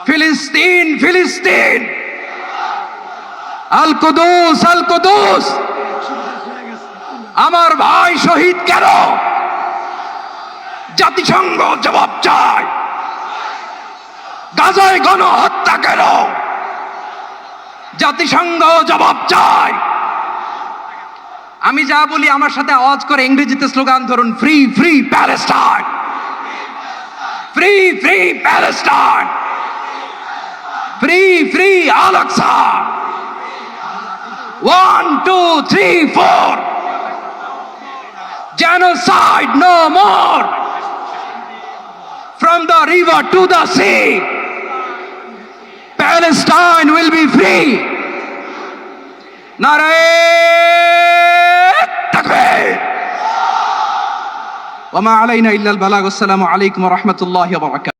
ফিলিস্তিন ফিলিস্তিন, আল কুদুস আল কুদুস। আমার ভাই শহীদ কেন? জাতিসংঘ জবাব চায়। গাজায় গণহত্যা কেন? জাতিসংঘ জবাব চায়। আমি যা বলি আমার সাথে আওয়াজ করে ইংরেজিতে স্লোগান ধরুন, free free Palestine, free free Palestine, free free Al Aqsa. 1 2 3 4, genocide no more, from the river to the sea, Palestine will be free. Nare takbir. Wa ma alayna illa al balagh. Assalamu alaykum wa rahmatullahi wa barakatuh.